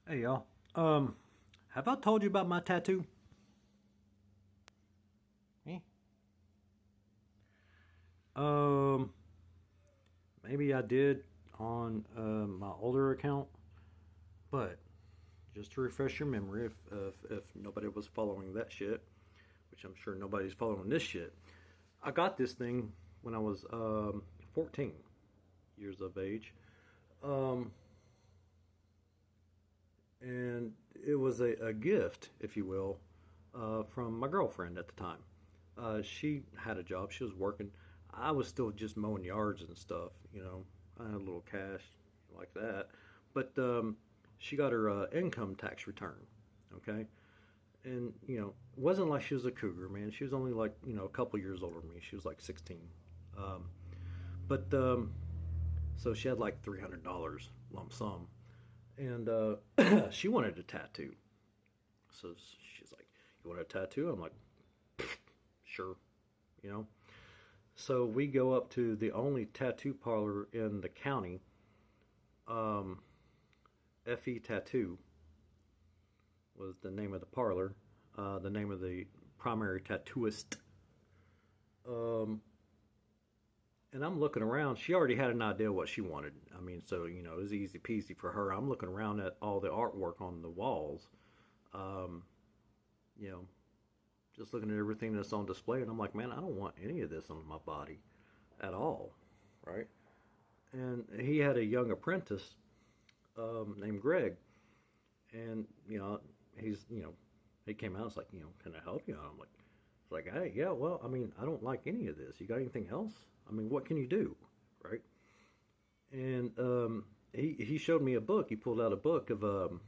Hey y'all. Have I told you about my tattoo? Eh? Um, Maybe I did on my older account, but just to refresh your memory, if nobody was following that shit, which I'm sure nobody's following this shit, I got this thing when I was 14 years of age, um, and it was a gift, if you will, from my girlfriend at the time. She had a job. She was working. I was still just mowing yards and stuff. I had a little cash like that. But she got her income tax return. Okay, and it wasn't like she was a cougar, man. She was only like a couple years older than me. She was like 16. Um, but so she had like $300 lump sum, and she wanted a tattoo. So she's like, "You want a tattoo?" I'm like, "Sure." You know. So we go up to the only tattoo parlor in the county, um, FE Tattoo was the name of the parlor, the name of the primary tattooist. Um, and I'm looking around. She already had an idea what she wanted. I mean, so it was easy peasy for her. I'm looking around at all the artwork on the walls. Um, you know, just looking at everything that's on display, and I'm like, man, I don't want any of this on my body at all, right? And he had a young apprentice named Greg, and he's he came out. It's like, can I help you? And I'm like, it's like, hey, yeah, well, I mean, I don't like any of this. You got anything else? I mean, what can you do, right? And he showed me a book. He pulled out a book of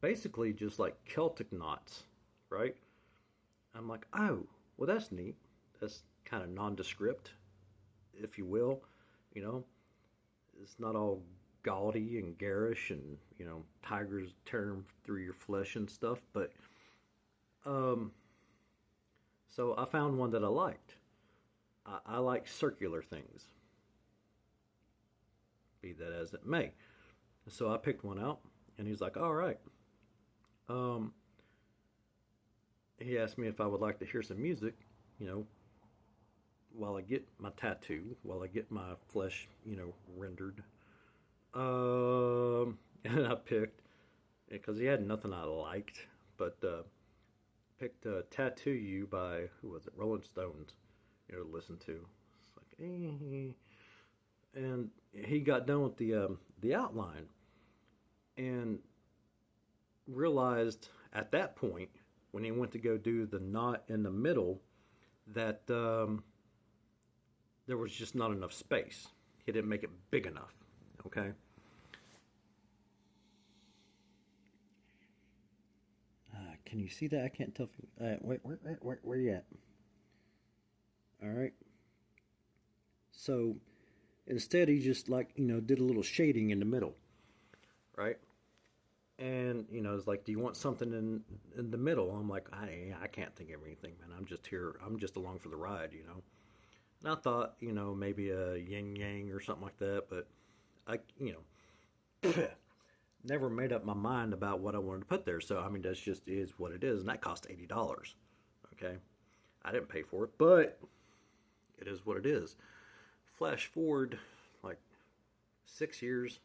basically just like Celtic knots, right? I'm like, oh, well, that's neat. That's kind of nondescript, if you will. You know, it's not all gaudy and garish and tigers tearing through your flesh and stuff. But um, so I found one that I liked. I like circular things, be that as it may. So I picked one out, and he's like, "All right." Um, he asked me if I would like to hear some music, you know, while I get my tattoo, while I get my flesh, rendered. And I picked because he had nothing I liked, but picked "Tattoo You" by who was it? Rolling Stones. To listen to. It's like, and he got done with the outline and realized at that point when he went to go do the knot in the middle that there was just not enough space. He didn't make it big enough. Okay. Can you see that? I can't tell. If you, wait, where you at? All right. So instead, he just like did a little shading in the middle, right? And it's like, do you want something in the middle? I'm like, I can't think of anything, man. I'm just here. I'm just along for the ride. And I thought, maybe a yin yang or something like that, but I, never made up my mind about what I wanted to put there. So I mean, that's just is what it is, and that cost $80. Okay, I didn't pay for it, but it is what it is. Flash forward like 6 years,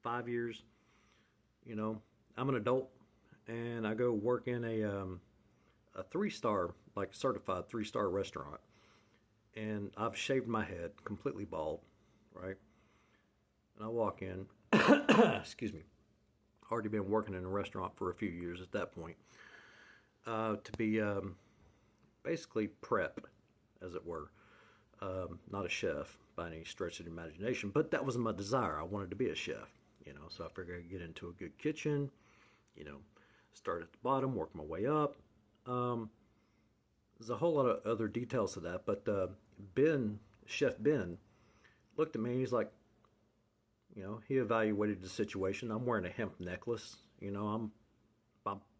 5 years. You know, I'm an adult, and I go work in a 3 star, like certified 3 star restaurant, and I've shaved my head completely bald, right? And I walk in, excuse me, already been working in a restaurant for a few years at that point, to be basically prep, as it were. Not a chef by any stretch of the imagination, but that was my desire. I wanted to be a chef, so I figured I'd get into a good kitchen, you know, start at the bottom, work my way up. Um, there's a whole lot of other details to that, but Ben, Chef Ben, looked at me and he's like, he evaluated the situation. I'm wearing a hemp necklace, I'm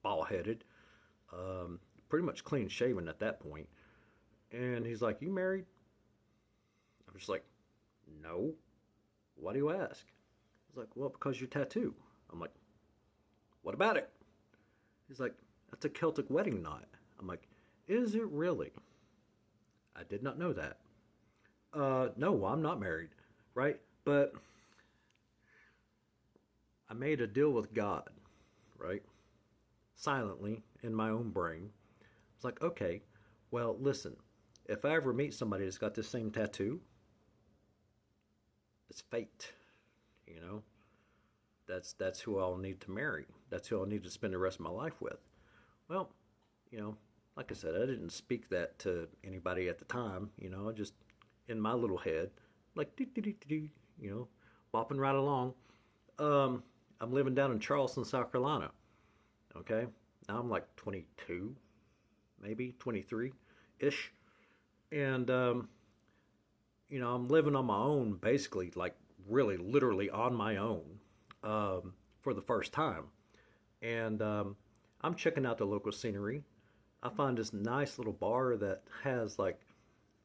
bald headed, pretty much clean shaven at that point. And he's like, "You married?" I'm just like, "No." "Why do you ask?" He's like, "Well, because your tattoo." I'm like, What about it? He's like, that's a Celtic wedding knot. I'm like, is it really? I did not know that. No, I'm not married, right? But I made a deal with God, right? Silently in my own brain. It's like, okay, well, listen, if I ever meet somebody that's got this same tattoo, it's fate, you know? That's who I'll need to marry. That's who I'll need to spend the rest of my life with. Well, you know, like I said, I didn't speak that to anybody at the time, just in my little head, like, you know, bopping right along. Um, I'm living down in Charleston, South Carolina. Okay, now I'm like 22, maybe 23 ish, and I'm living on my own, basically, like really, literally on my own, for the first time, and I'm checking out the local scenery. I find this nice little bar that has like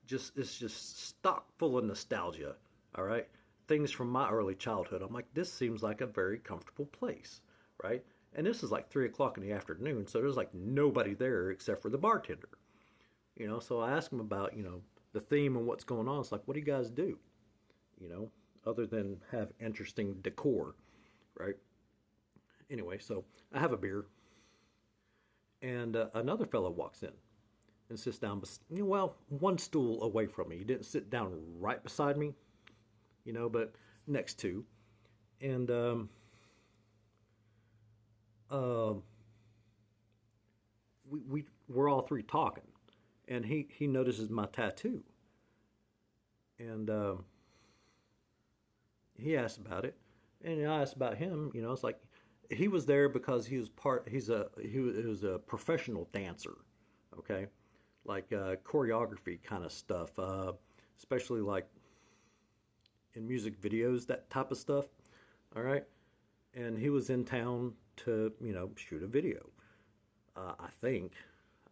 just it's just stock full of nostalgia. All right, things from my early childhood. I'm like, this seems like a very comfortable place, right? And this is like 3 o'clock in the afternoon, so there's like nobody there except for the bartender. So I asked him about the theme and what's going on. It's like, what do you guys do? You know, other than have interesting decor, right? Anyway, so I have a beer, and another fellow walks in and sits down, well, one stool away from me. He didn't sit down right beside me, but next to. And uh, we're all three talking, and he notices my tattoo, and he asked about it, and I asked about him. It's like he was there because he was a professional dancer, okay, like choreography kind of stuff, especially like in music videos, that type of stuff. All right, and he was in town to shoot a video. I think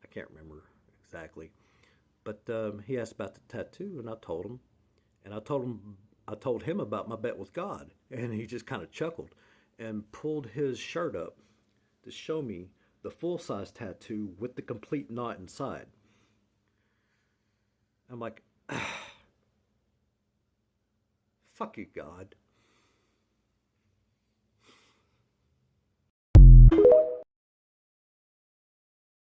I can't remember exactly, but he asked about the tattoo, and I told him, and I told him about my bet with God, and he just kind of chuckled and pulled his shirt up to show me the full size tattoo with the complete knot inside. I'm like, fuck you, God.